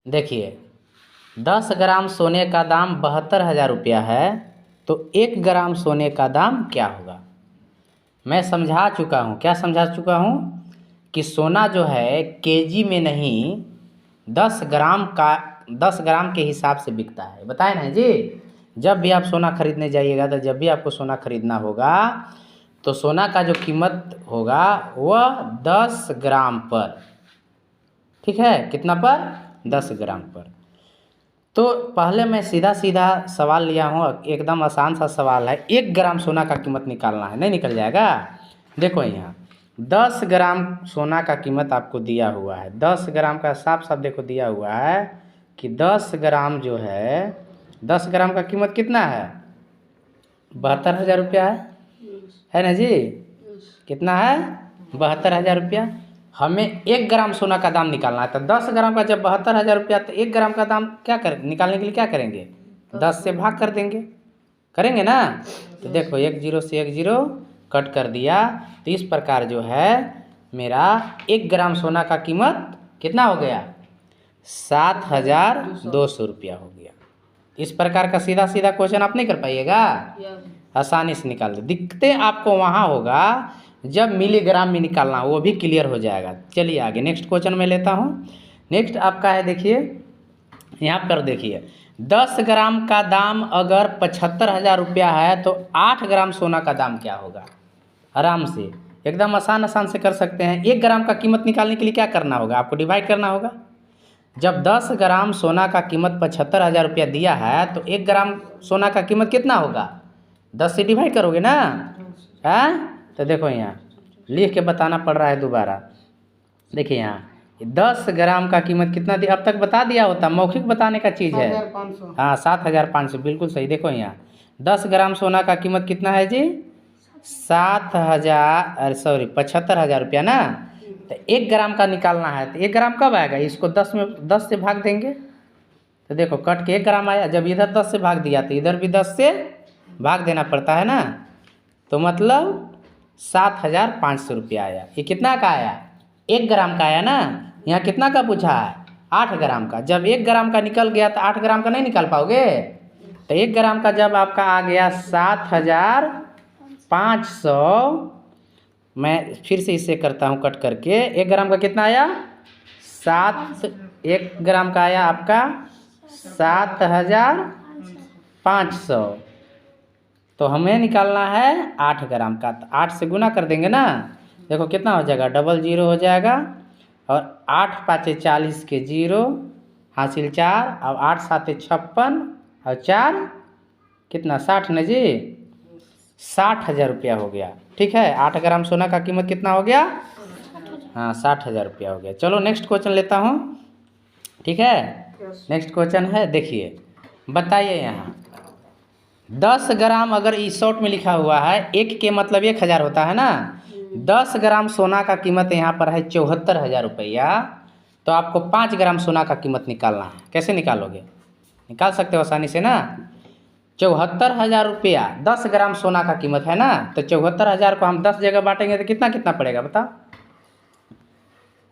देखिए 10 ग्राम सोने का दाम 72,000 रुपया है, तो 1 ग्राम सोने का दाम क्या होगा? मैं समझा चुका हूँ। क्या समझा चुका हूँ? कि सोना जो है केजी में नहीं 10 ग्राम के हिसाब से बिकता है। बताए ना जी। जब भी आप सोना खरीदने जाइएगा, तो जब भी आपको सोना खरीदना होगा तो सोना का जो कीमत होगा वह 10 ग्राम पर, ठीक है, कितना पर? 10 ग्राम पर। तो पहले मैं सीधा सीधा सवाल लिया हूँ, एकदम आसान सा सवाल है। 1 ग्राम सोना का कीमत निकालना है, नहीं निकल जाएगा? देखो यहाँ 10 ग्राम सोना का कीमत आपको दिया हुआ है। 10 ग्राम का साफ साफ देखो दिया हुआ है कि 10 ग्राम जो है, 10 ग्राम का कीमत कितना है? 72,000 रुपया है ना जी? कितना है? 72,000 रुपया। हमें 1 ग्राम सोना का दाम निकालना है, तो 10 ग्राम का जब 72,000 रुपया, तो 1 ग्राम का दाम क्या कर निकालने के लिए क्या करेंगे? 10 से भाग कर देंगे, करेंगे ना? तो देखो 1 0 से 1 0 कट कर दिया। तो इस प्रकार जो है मेरा 1 ग्राम सोना का कीमत कितना हो गया? 7,200 रुपया हो गया। इस प्रकार का सीधा सीधा क्वेश्चन आप नहीं कर पाइएगा, आसानी से निकाल दे। दिक्कतें आपको वहाँ होगा जब मिलीग्राम में निकालना, वो भी क्लियर हो जाएगा। चलिए आगे नेक्स्ट क्वेश्चन में लेता हूँ। नेक्स्ट आपका है, देखिए यहाँ पर देखिए 10 ग्राम का दाम अगर 75,000 रुपया है, तो 8 ग्राम सोना का दाम क्या होगा? आराम से एकदम आसान से कर सकते हैं। 1 ग्राम का कीमत निकालने के लिए क्या करना होगा? आपको डिवाइड करना होगा। जब 10 ग्राम सोना का कीमत 75,000 रुपया दिया है, तो 1 ग्राम सोना का कीमत कितना होगा? 10 से डिवाइड करोगे ना? है तो देखो यहाँ लिख के बताना पड़ रहा है दोबारा। देखिए यहाँ 10 ग्राम का कीमत कितना दिया, अब तक बता दिया होता, मौखिक बताने का चीज़ है। 7,500। हाँ 7,500 बिल्कुल सही। देखो यहाँ 10 ग्राम सोना का कीमत कितना है जी? 75,000 रुपया ना। तो 1 ग्राम का निकालना है, तो 1 ग्राम कब आएगा? इसको 10 से भाग देंगे, तो देखो कट के 1 ग्राम आया। जब इधर 10 से भाग दिया, तो इधर भी 10 से भाग देना पड़ता है ना। तो मतलब 7,500 रुपया आया। ये कितना का आया? 1 ग्राम का आया ना। यहाँ कितना का पूछा है? 8 ग्राम का। जब 1 ग्राम का निकल गया, तो 8 ग्राम का नहीं निकाल पाओगे। तो 1 ग्राम का जब आपका आ गया 7,500, मैं फिर से इसे करता हूँ कट करके। 1 ग्राम का कितना आया? 1 ग्राम का आया आपका 7,500। तो हमें निकालना है 8 ग्राम का, तो 8 से गुना कर देंगे ना। देखो कितना हो जाएगा? 00 हो जाएगा, और 8 5 40 के 0 हासिल 4, और 8 7 56, और 4 कितना 60 न जी? 60,000 रुपया हो गया। ठीक है, 8 ग्राम सोना का कीमत कितना हो गया? हाँ 60,000 रुपया हो गया। चलो नेक्स्ट क्वेश्चन लेता हूँ, ठीक है। नेक्स्ट क्वेश्चन है, देखिए बताइए यहाँ 10 ग्राम, अगर इस शॉर्ट में लिखा हुआ है 1 के मतलब 1,000 होता है ना। 10 ग्राम सोना का कीमत यहाँ पर है 74,000 रुपया। तो आपको 5 ग्राम सोना का कीमत निकालना है। कैसे निकालोगे? निकाल सकते हो आसानी से ना। 74,000 रुपया 10 ग्राम सोना का कीमत है ना। तो 74,000 को हम 10 जगह बांटेंगे, तो कितना कितना पड़ेगा बताओ?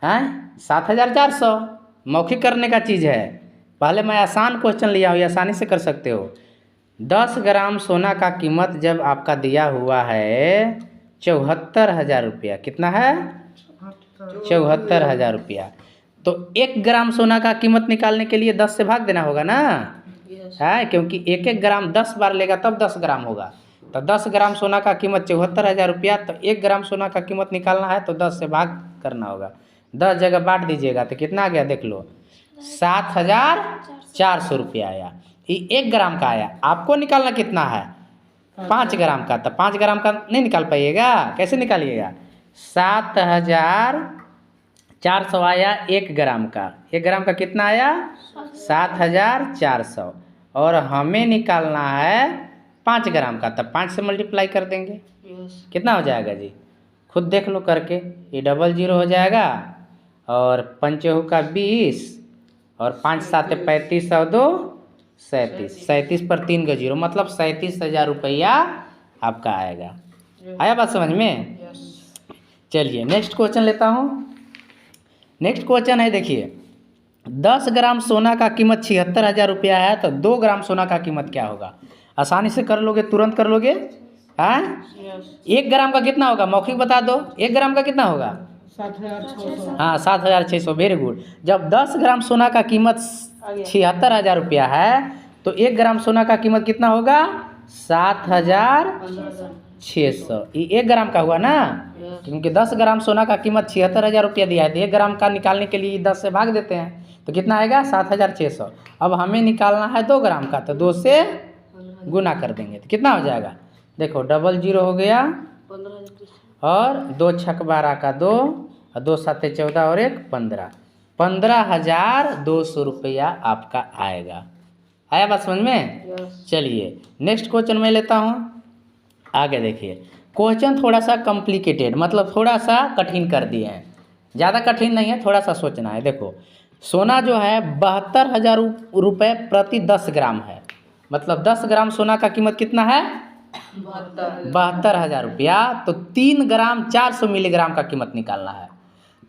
हैं 7,400। मौखिक करने का चीज़ है। पहले मैं आसान क्वेश्चन लिया हूँ, ये आसानी से कर सकते हो। 10 ग्राम सोना का कीमत जब आपका दिया हुआ है 74,000 रुपया, कितना है? 74,000 रुपया। तो 1 ग्राम सोना का कीमत निकालने के लिए 10 से भाग देना होगा ना, है, क्योंकि 1 ग्राम 10 बार लेगा तब 10 ग्राम होगा। तो 10 ग्राम सोना का कीमत 74,000 रुपया, तो 1 ग्राम सोना का कीमत निकालना है, तो 10 से भाग करना होगा। 10 जगह बांट दीजिएगा, तो कितना आ गया देख लो? 7,400 रुपया आया। ये 1 ग्राम का आया। आपको निकालना कितना है? 5 ग्राम का। तो 5 ग्राम का नहीं निकाल पाइएगा, कैसे निकालिएगा? 7,400 आया 1 ग्राम का। 1 ग्राम का कितना आया? 7,400। और हमें निकालना है 5 ग्राम का, तब 5 से मल्टीप्लाई कर देंगे। कितना हो जाएगा जी? खुद देख लो करके। ये 00 हो जाएगा, और 5 का 20, और 5 7 35, और 2 37। 37 पर 3 का 0, मतलब 37,000 रुपया आपका आएगा। आया बात समझ में? चलिए नेक्स्ट क्वेश्चन लेता हूँ। नेक्स्ट क्वेश्चन है, देखिए 10 ग्राम सोना का कीमत 76,000 रुपया है, तो 2 ग्राम सोना का कीमत क्या होगा? आसानी से कर लोगे, तुरंत कर लोगे। हाँ, 1 ग्राम का कितना होगा? मौखिक बता दो, 1 ग्राम का कितना होगा? 7,600। हाँ, 7,600। Very good. जब 10 ग्राम सोना का कीमत 76,000 रुपया है, तो 1 ग्राम सोना का कीमत कितना होगा? 7,600। ये 1 ग्राम का हुआ ना, क्योंकि 10 ग्राम सोना का कीमत 76,000 रुपया दिया है, तो 1 ग्राम का निकालने के लिए 10 से भाग देते हैं, तो कितना आएगा? 7,600। अब हमें निकालना है 2 ग्राम का, तो 2 से गुना कर देंगे, तो कितना हो जाएगा? देखो, डबल जीरो हो गया, और 2 छक 12 का 2, और 2 7 14 और 1 15। 15,200 रुपया आपका आएगा। आया बात समझ में? चलिए नेक्स्ट क्वेश्चन मैं लेता हूँ। आगे देखिए, क्वेश्चन थोड़ा सा कॉम्प्लिकेटेड, मतलब थोड़ा सा कठिन कर दिए हैं। ज़्यादा कठिन नहीं है, थोड़ा सा सोचना है। देखो, सोना जो है 72,000 रुपये प्रति 10 ग्राम है, मतलब 10 ग्राम सोना का कीमत कितना है? 72,000 रुपया। तो 3 ग्राम 400 मिलीग्राम का कीमत निकालना है,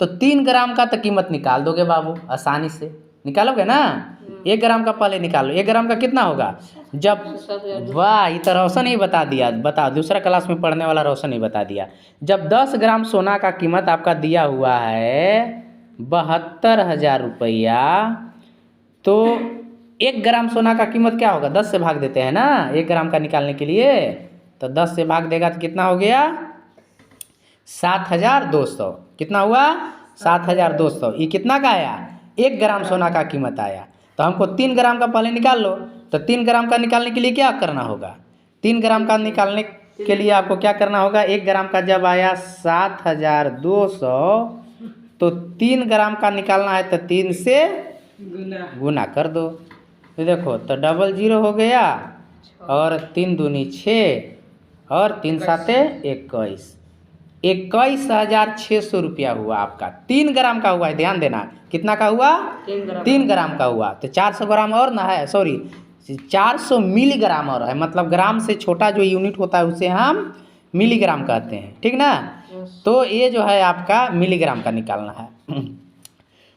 तो 3 ग्राम का तो कीमत निकाल दोगे बाबू, आसानी से निकालोगे ना। 1 ग्राम का पहले निकालो, 1 ग्राम का कितना होगा? जब, वाह, ये तो रोशन ही बता दिया, बता, दूसरा क्लास में पढ़ने वाला रोशन ही बता दिया। जब 10 ग्राम सोना का कीमत आपका दिया हुआ है 72,000 रुपया, तो 1 ग्राम सोना का कीमत क्या होगा? 10 से भाग देते हैं ना 1 ग्राम का निकालने के लिए, तो 10 से भाग देगा तो कितना हो गया? 7,200। कितना हुआ? 7,200। ये कितना का आया? 1 ग्राम सोना का कीमत आया। तो हमको 3 ग्राम का पहले निकाल लो, तो 3 ग्राम का निकालने के लिए क्या करना होगा? 3 ग्राम का निकालने के लिए आपको क्या करना होगा? 1 ग्राम का जब आया 7,200, तो 3 ग्राम का निकालना है, तो 3 से गुना कर दो। तो देखो, तो डबल जीरो हो गया, और 3 दूनी 6, और 3 साते 21। 21,600 रुपया हुआ आपका। 3 ग्राम का हुआ है, ध्यान देना। कितना का हुआ? 3 ग्राम का हुआ। तो 400 ग्राम और ना है, सॉरी 400 मिलीग्राम और है, मतलब ग्राम से छोटा जो यूनिट होता है उसे हम मिलीग्राम कहते हैं, ठीक ना। तो ये जो है आपका मिलीग्राम का निकालना है।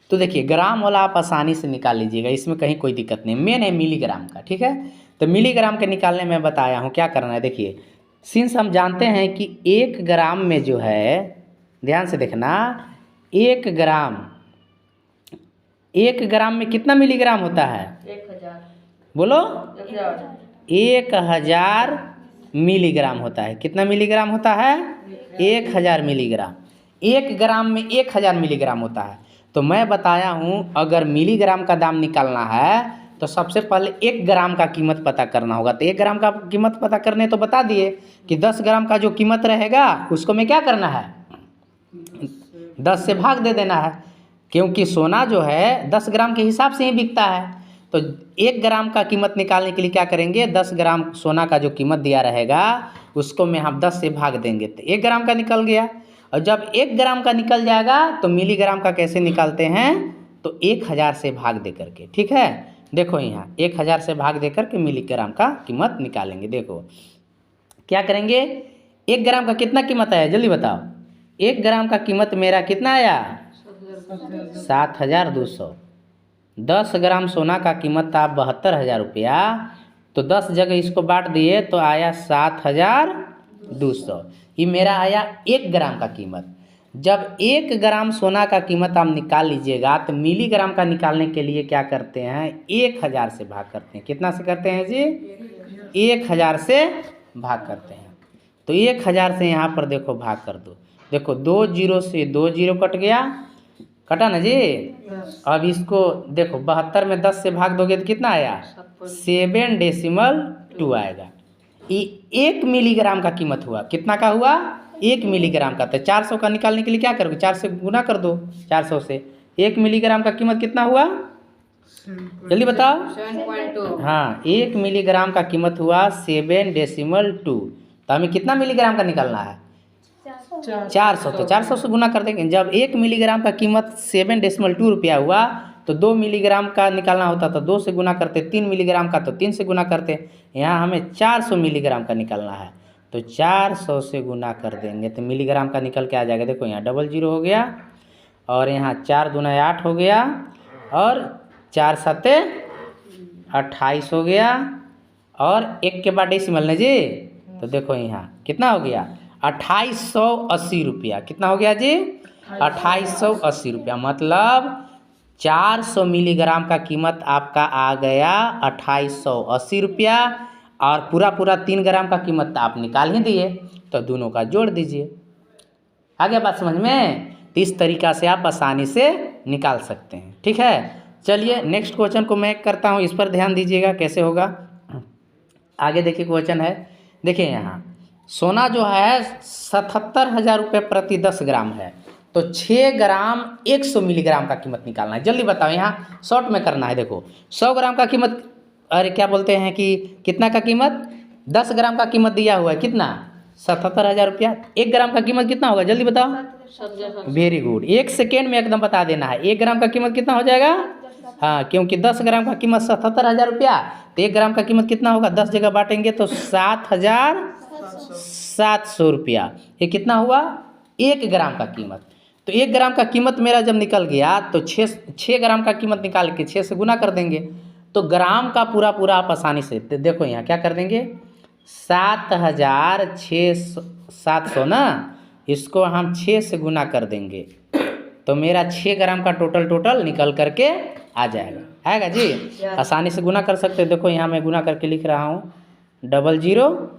तो देखिए, ग्राम वाला आप आसानी से निकाल लीजिएगा, इसमें कहीं कोई दिक्कत नहीं, मेन है मिलीग्राम का, ठीक है। तो मिलीग्राम के निकालने में बताया हूँ क्या करना है। देखिए, सिंस हम जानते हैं कि 1 ग्राम में जो है, ध्यान से देखना, 1 ग्राम में कितना मिलीग्राम होता है? 1,000। बोलो, 1,000 मिलीग्राम होता है। कितना मिलीग्राम होता है? 1,000 मिलीग्राम। 1 ग्राम में 1,000 मिलीग्राम होता है। तो मैं बताया हूँ, अगर मिलीग्राम का दाम निकालना है तो सबसे पहले 1 ग्राम का कीमत पता करना होगा। तो 1 ग्राम का कीमत पता करने तो बता दिए कि 10 ग्राम का जो कीमत रहेगा उसको में क्या करना है? 10 से भाग दे देना है, क्योंकि सोना जो है 10 ग्राम के हिसाब से ही बिकता है। तो 1 ग्राम का कीमत निकालने के लिए क्या करेंगे? 10 ग्राम सोना का जो कीमत दिया रहेगा उसको में हम 10 से भाग देंगे, तो 1 ग्राम का निकल गया। और जब 1 ग्राम का निकल जाएगा तो मिलीग्राम का कैसे निकालते हैं? तो 1,000 से भाग दे करके, ठीक है। देखो, यहाँ 1,000 से भाग दे करके मिलीग्राम का कीमत निकालेंगे। देखो क्या करेंगे? 1 ग्राम का कितना कीमत आया, जल्दी बताओ। 1 ग्राम का कीमत मेरा कितना आया? 7,200। 10 ग्राम सोना का कीमत था 72,000 रुपया, तो 10 जगह इसको बांट दिए तो आया 7,200। ये मेरा आया 1 ग्राम का कीमत। जब 1 ग्राम सोना का कीमत आप निकाल लीजिएगा तो मिलीग्राम का निकालने के लिए क्या करते हैं? 1,000 से भाग करते हैं। कितना से करते हैं जी? 1,000 से भाग करते हैं। तो 1,000 से यहाँ पर देखो भाग कर दो। देखो, 2 जीरो से 2 जीरो कट गया, कटा ना जी। अब इसको देखो, 72 में 10 से भाग दोगे तो कितना आया? 7.2 आएगा। ये 1 मिलीग्राम का कीमत हुआ। कितना का हुआ? 1 मिलीग्राम का। तो 400 का निकालने के लिए क्या करोगे? 4 से गुना कर दो। 400 से 1 मिलीग्राम का कीमत कितना हुआ? जल्दी बताओ। 7.2। हाँ, 1 मिलीग्राम का कीमत हुआ 7.2। तो हमें कितना मिलीग्राम का निकालना है? 400। तो 400 से गुना कर देंगे। जब 1 मिलीग्राम का कीमत 7.2 रुपया हुआ तो 2 मिलीग्राम का निकालना होता तो 2 से गुना करते, 3 मिलीग्राम का तो 3 से गुना करते। यहाँ हमें 400 मिलीग्राम का निकालना है, तो 400 से गुना कर देंगे तो मिलीग्राम का निकल के आ जाएगा। देखो, यहाँ डबल जीरो हो गया, और यहाँ 4 दूना 8 हो गया, और 4 सत्ते 28 हो गया, और 1 के बाद डेसिमल ना जी, तो देखो यहाँ कितना हो गया 2880 रुपया। कितना हो गया जी 2880 रुपया, मतलब 400 मिलीग्राम का कीमत आपका आ गया 2880 रुपया, और पूरा पूरा 3 ग्राम का कीमत आप निकाल ही दिए, तो दोनों का जोड़ दीजिए। आ गया बात समझ में? तो इस तरीक़ा से आप आसानी से निकाल सकते हैं। ठीक है, चलिए नेक्स्ट क्वेश्चन को मैं करता हूँ, इस पर ध्यान दीजिएगा कैसे होगा। आगे देखिए क्वेश्चन है, देखिए यहाँ सोना जो है 77,000 रुपये प्रति 10 ग्राम है, तो 6 ग्राम 100 मिलीग्राम का कीमत निकालना है। जल्दी बताओ, यहाँ शॉर्ट में करना है। देखो 100 ग्राम का कीमत, अरे क्या बोलते हैं कि कितना का कीमत, 10 ग्राम का कीमत दिया हुआ है, कितना 77,000 रुपया। 1 ग्राम का कीमत कितना होगा जल्दी बताओ। वेरी गुड, 1 सेकेंड में एकदम बता देना है। 1 ग्राम का कीमत कितना हो जाएगा, हाँ, क्योंकि 10 ग्राम का कीमत 77,000 रुपया, तो 1 ग्राम का कीमत कितना होगा, 10 जगह बांटेंगे तो 7,700 रुपया। ये कितना हुआ 1 ग्राम का कीमत। तो 1 ग्राम का कीमत मेरा जब निकल गया तो 6 ग्राम का कीमत निकाल के 6 से गुना कर देंगे, तो ग्राम का पूरा पूरा आप आसानी से देखो यहाँ क्या कर देंगे, 7,700 ना, इसको हम 6 से गुना कर देंगे तो मेरा 6 ग्राम का टोटल निकल करके आ जाएगा। आएगा जी, आसानी से गुना कर सकते हो। देखो यहाँ मैं गुना करके लिख रहा हूँ 00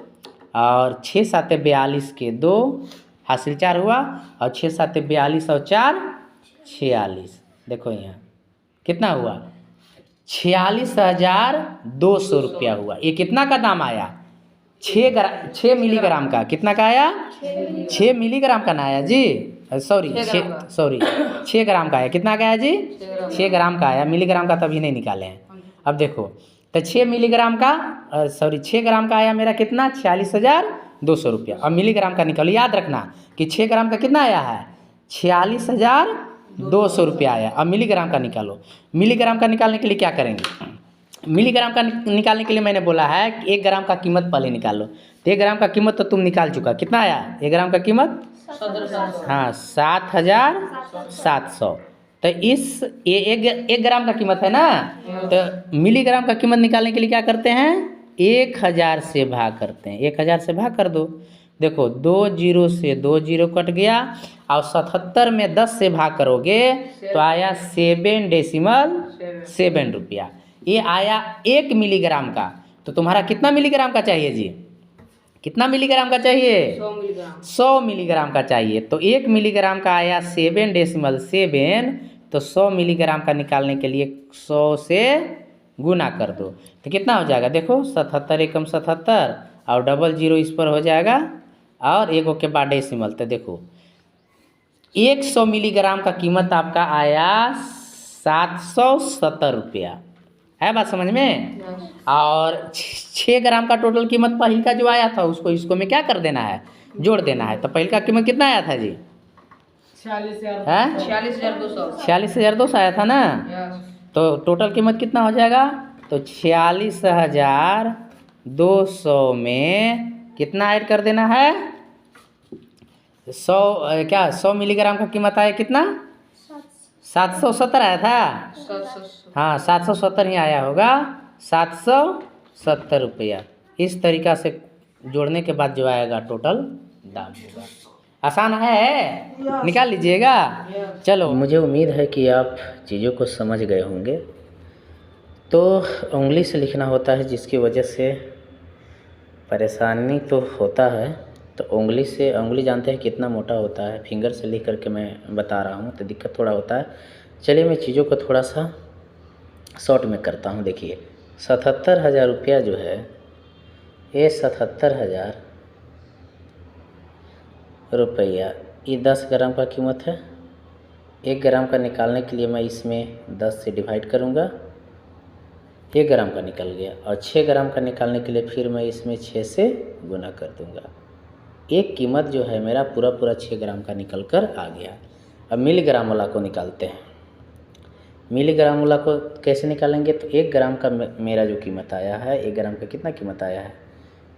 और 6 7 42 के 2 हासिल 4 हुआ, और 6 7 42 और 4 46। देखो यहाँ कितना हुआ 46,200 रुपया हुआ। ये कितना का दाम आया, 6 मिलीग्राम का। कितना का आया, 6 मिलीग्राम का ना आया जी, सॉरी 6 ग्राम का आया। कितना का आया जी, 6 ग्राम का आया, मिलीग्राम का तभी नहीं निकाले हैं। अब देखो तो 6 मिलीग्राम का, सॉरी 6 ग्राम का आया मेरा कितना 46,200 रुपया। अब मिलीग्राम का निकालो, याद रखना कि 6 ग्राम का कितना आया है 46,200 रुपया आया। अब मिलीग्राम का निकालो। मिलीग्राम का निकालने के लिए क्या करेंगे, मिलीग्राम का निकालने के लिए मैंने बोला है कि 1 ग्राम का कीमत पहले निकाल लो। तो 1 ग्राम का कीमत तो तुम निकाल चुका, कितना आया 1 ग्राम का कीमत, हाँ 7,700। तो इस ये 1 ग्राम का कीमत है ना, तो मिलीग्राम का कीमत निकालने के लिए क्या करते हैं 1000 से भाग करते हैं। 1000 से भाग कर दो, देखो 2 0 से 2 0 कट गया, और 77 में 10 से भाग करोगे तो आया 7.7 रुपया। ये आया 1 मिलीग्राम का। तो तुम्हारा कितना मिलीग्राम का चाहिए जी, कितना मिलीग्राम का चाहिए 100 मिलीग्राम का चाहिए। तो 1 मिलीग्राम का आया 7.7, तो 100 मिलीग्राम का निकालने के लिए 100 से गुना कर दो तो कितना हो जाएगा, देखो 77 एकम 77 और 00 इस पर हो जाएगा, और 1 के बाद डेसिमल। तो देखो 100 मिलीग्राम का कीमत आपका आया 770 रुपया। है बात समझ में? और 6 ग्राम का टोटल कीमत पहले का जो आया था उसको इसको में क्या कर देना है, जोड़ देना है। तो पहले का कीमत कितना आया था जी 46,200 आया था ना, तो टोटल कीमत कितना हो जाएगा, तो 46,200 में कितना ऐड कर देना है 100 मिलीग्राम का कीमत आया कितना 770 आया था, हाँ 770 ही आया होगा, 770 रुपया। इस तरीक़ा से जोड़ने के बाद जो आएगा टोटल दाम होगा। आसान है, निकाल लीजिएगा। चलो, मुझे उम्मीद है कि आप चीज़ों को समझ गए होंगे। तो उंगली से लिखना होता है जिसकी वजह से परेशानी तो होता है। तो उंगली जानते हैं कितना मोटा होता है, फिंगर से लिख करके मैं बता रहा हूँ तो दिक्कत थोड़ा होता है। चलिए मैं चीज़ों को थोड़ा सा शॉर्ट में करता हूँ। देखिए 77,000 रुपया जो है, ये 77,000 रुपया ये 10 ग्राम का कीमत है। 1 ग्राम का निकालने के लिए मैं इसमें 10 से डिवाइड करूँगा, 1 ग्राम का निकल गया। और 6 ग्राम का निकालने के लिए फिर मैं इसमें 6 से गुना कर दूँगा। एक कीमत जो है मेरा पूरा 6 ग्राम का निकल कर आ गया। अब मिलीग्राम वाला को निकालते हैं। मिलीग्राम वाला को कैसे निकालेंगे, तो 1 ग्राम का मेरा जो कीमत आया है, 1 ग्राम का कितना कीमत आया है,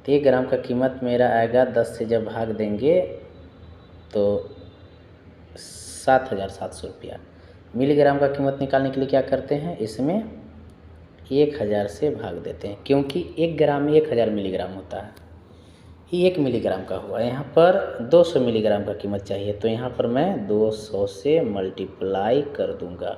तो 1 ग्राम का कीमत मेरा आएगा 10 से जब भाग देंगे तो 7,700 रुपया। मिलीग्राम का कीमत निकालने के लिए क्या करते हैं, इसमें 1000 से भाग देते हैं, क्योंकि 1 ग्राम में 1000 मिलीग्राम होता है। ये 1 मिलीग्राम का हुआ, यहाँ पर 200 मिलीग्राम का कीमत चाहिए, तो यहाँ पर मैं 200 से मल्टीप्लाई कर दूंगा।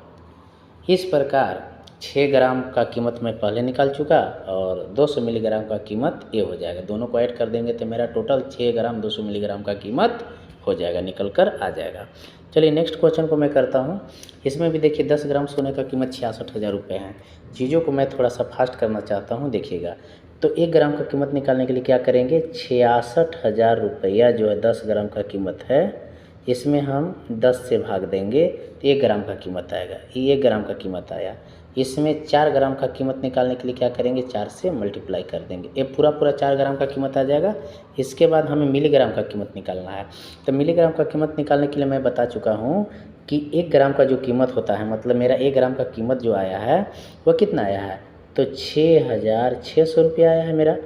इस प्रकार 6 ग्राम का कीमत मैं पहले निकाल चुका और 200 मिलीग्राम का कीमत ये हो जाएगा। दोनों को ऐड कर देंगे तो मेरा टोटल 6 ग्राम 200 मिलीग्राम का कीमत हो जाएगा, निकल कर आ जाएगा। चलिए नेक्स्ट क्वेश्चन को मैं करता हूँ। इसमें भी देखिए 10 ग्राम सोने का कीमत 66,000 रुपये है। चीज़ों को मैं थोड़ा सा फास्ट करना चाहता हूँ, देखिएगा। तो 1 ग्राम का कीमत निकालने के लिए क्या करेंगे, 66,000 रुपया जो है 10 ग्राम का कीमत है, इसमें हम 10 से भाग देंगे तो 1 ग्राम का कीमत आएगा। ये 1 ग्राम का कीमत आया। इसमें 4 ग्राम का कीमत निकालने के लिए क्या करेंगे, 4 से मल्टीप्लाई कर देंगे, ये पूरा 4 ग्राम का कीमत आ जाएगा। इसके बाद हमें मिलीग्राम का कीमत निकालना है। तो मिलीग्राम का कीमत निकालने के लिए मैं बता चुका हूँ कि 1 ग्राम का जो कीमत होता है, मतलब मेरा 1 ग्राम का कीमत जो आया है वह कितना आया है, तो 6,600 रुपया आया है मेरा।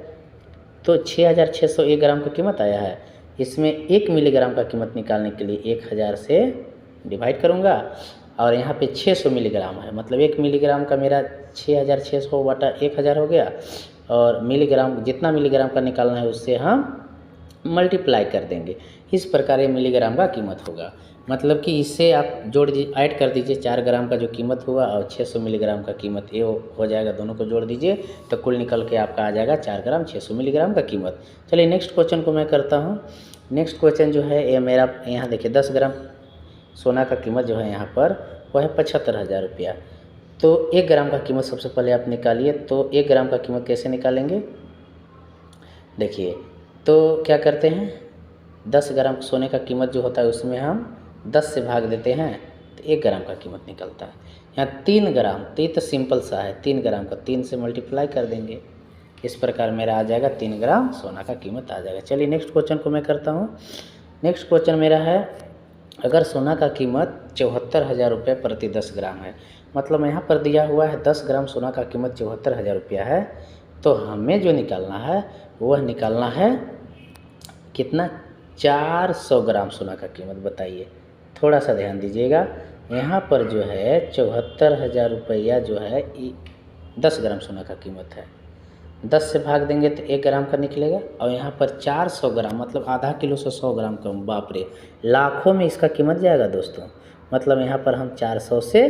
तो 6,600 1 ग्राम का कीमत आया है। इसमें 1 मिलीग्राम का कीमत निकालने के लिए 1000 से डिवाइड करूँगा और यहाँ पे 600 मिलीग्राम है, मतलब 1 मिलीग्राम का मेरा 6,600 बटा 1000 हो गया। और मिलीग्राम जितना मिलीग्राम का निकालना है उससे हम मल्टीप्लाई कर देंगे। इस प्रकार ये मिलीग्राम का कीमत होगा, मतलब कि इससे आप जोड़ दीजिए, ऐड कर दीजिए 4 ग्राम का जो कीमत हुआ और 600 मिलीग्राम का कीमत, ये हो जाएगा। दोनों को जोड़ दीजिए तो कुल निकल के आपका आ जाएगा 4 ग्राम 600 मिलीग्राम का कीमत। चलिए नेक्स्ट क्वेश्चन को मैं करता हूँ। नेक्स्ट क्वेश्चन जो है ये मेरा, यहाँ देखिए 10 ग्राम सोना का कीमत जो है यहाँ पर वह है 75,000 रुपया। तो 1 ग्राम का कीमत सबसे पहले आप निकालिए। तो 1 ग्राम का कीमत कैसे निकालेंगे, देखिए। तो क्या करते हैं, 10 ग्राम सोने का कीमत जो होता है उसमें हम 10 से भाग देते हैं तो 1 ग्राम का कीमत निकलता है। यहाँ 3 ग्राम, तो ये तो सिंपल सा है, 3 ग्राम का 3 से मल्टीप्लाई कर देंगे। इस प्रकार मेरा आ जाएगा 3 ग्राम सोना का कीमत आ जाएगा। चलिए नेक्स्ट क्वेश्चन को मैं करता हूँ। नेक्स्ट क्वेश्चन मेरा है, अगर सोना का कीमत 74,000 रुपये प्रति 10 ग्राम है, मतलब यहाँ पर दिया हुआ है 10 ग्राम सोना का कीमत 74,000 रुपया है, तो हमें जो निकालना है वह निकालना है कितना, 400 ग्राम सोना का कीमत। बताइए, थोड़ा सा ध्यान दीजिएगा। यहाँ पर जो है 74,000 रुपया जो है 10 ग्राम सोना का कीमत है, 10 से भाग देंगे तो 1 ग्राम का निकलेगा। और यहाँ पर 400 ग्राम मतलब आधा किलो से 100 ग्राम कम, बाप रे, लाखों में इसका कीमत जाएगा दोस्तों। मतलब यहाँ पर हम 400 से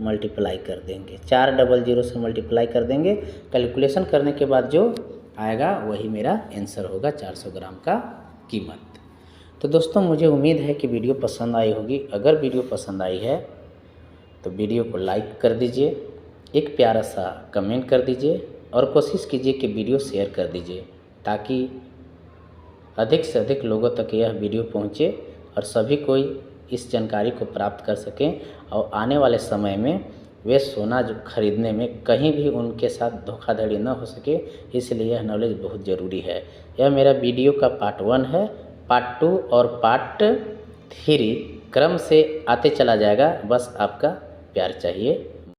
मल्टीप्लाई कर देंगे, 400 से मल्टीप्लाई कर देंगे। कैलकुलेशन करने के बाद जो आएगा वही मेरा आंसर होगा, 400 ग्राम का कीमत। तो दोस्तों मुझे उम्मीद है कि वीडियो पसंद आई होगी। अगर वीडियो पसंद आई है तो वीडियो को लाइक कर दीजिए, एक प्यारा सा कमेंट कर दीजिए और कोशिश कीजिए कि वीडियो शेयर कर दीजिए, ताकि अधिक से अधिक लोगों तक यह वीडियो पहुंचे और सभी कोई इस जानकारी को प्राप्त कर सकें और आने वाले समय में वे सोना जो खरीदने में कहीं भी उनके साथ धोखाधड़ी न हो सके, इसलिए यह नॉलेज बहुत ज़रूरी है। यह मेरा वीडियो का पार्ट 1 है। पार्ट 2 और पार्ट 3 क्रम से आते चला जाएगा, बस आपका प्यार चाहिए।